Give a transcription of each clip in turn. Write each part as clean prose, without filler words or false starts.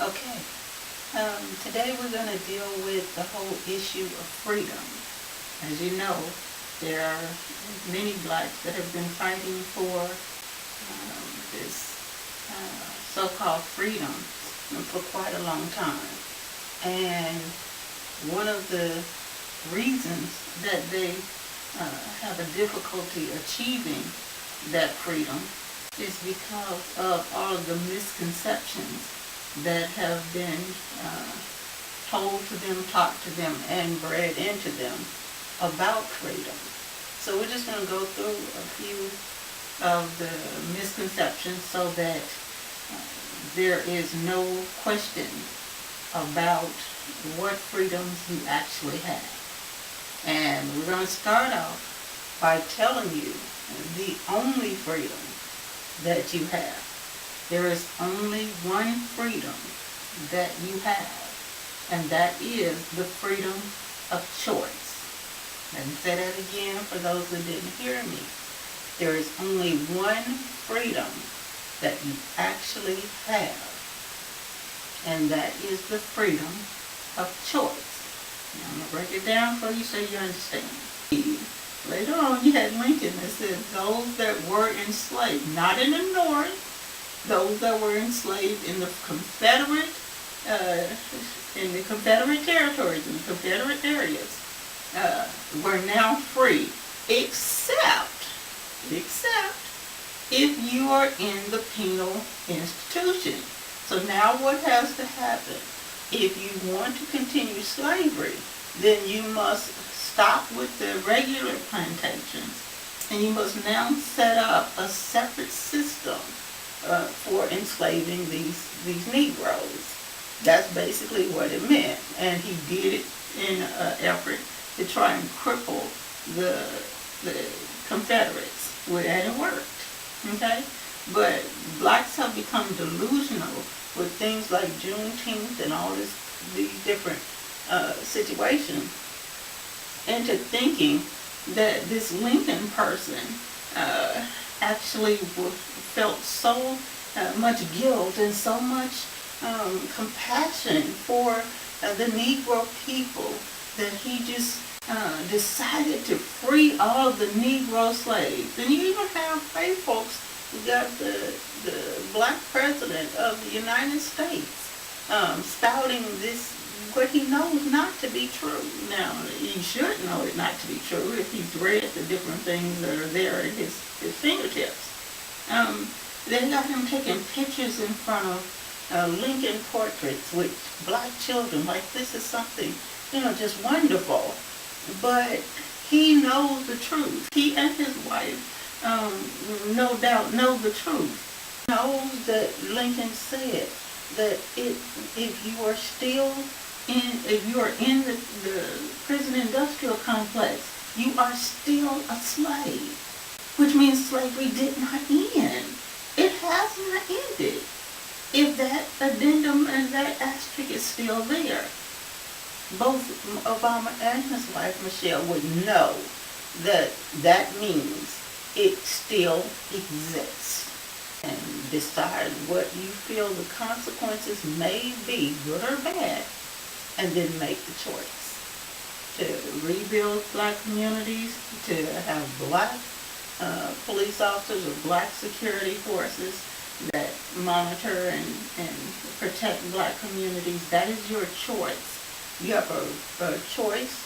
Okay, today we're going to deal with the whole issue of freedom. As you know, there are many blacks that have been fighting for this so-called freedom for quite a long time. And one of the reasons that they have a difficulty achieving that freedom is because of all of the misconceptions that have been told to them, taught to them, and bred into them about freedom. So we're just going to go through a few of the misconceptions so that there is no question about what freedoms you actually have. And we're going to start off by telling you the only freedom that you have. There is only one freedom that you have, and that is the freedom of choice. Let me say that again for those who didn't hear me. There is only one freedom that you actually have, and that is the freedom of choice. Now, I'm going to break it down for you so you understand. Later on, you had Lincoln that said those that were enslaved, not in the North, those that were enslaved in the Confederate territories, in the Confederate areas, were now free, except if you are in the penal institution. So now what has to happen? If you want to continue slavery, then you must stop with the regular plantations, and you must now set up a separate system for enslaving these Negroes. That's basically what it meant, and he did it in an effort to try and cripple the Confederates, and it worked. Okay, but blacks have become delusional with things like Juneteenth and all these different situations into thinking that this Lincoln person actually felt so much guilt and so much compassion for the Negro people that he just decided to free all of the Negro slaves. And you even have white folks who got the black president of the United States spouting this, what he knows not to be true. Now, he should know it not to be true if he's read the different things that are there at his fingertips. They got him taking pictures in front of Lincoln portraits with black children, like this is something, just wonderful. But he knows the truth. He and his wife, no doubt, know the truth. Knows that Lincoln said that if you are still if you are in the prison industrial complex, you are still a slave, which means slavery did not end. It has not ended. If that addendum and that asterisk is still there, both Obama and his wife Michelle would know that that means it still exists. And decide what you feel the consequences may be, good or bad, and then make the choice to rebuild black communities, to have black police officers or black security forces that monitor and protect black communities. That is your choice. You have a choice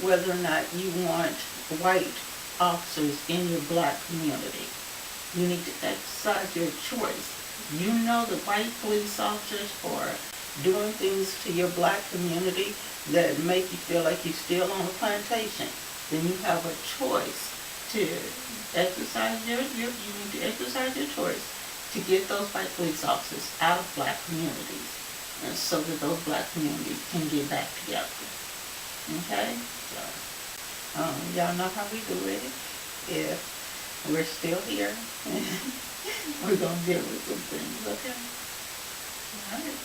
whether or not you want white officers in your black community. You need to exercise your choice. You know the white police officers are doing things to your black community that make you feel like you're still on a plantation. Then you have a choice to exercise you need to exercise your choice to get those white police officers out of black communities, so that those black communities can get back together. Okay? So, y'all know how we do it. If we're still here, we're going to deal with some things, okay? All right.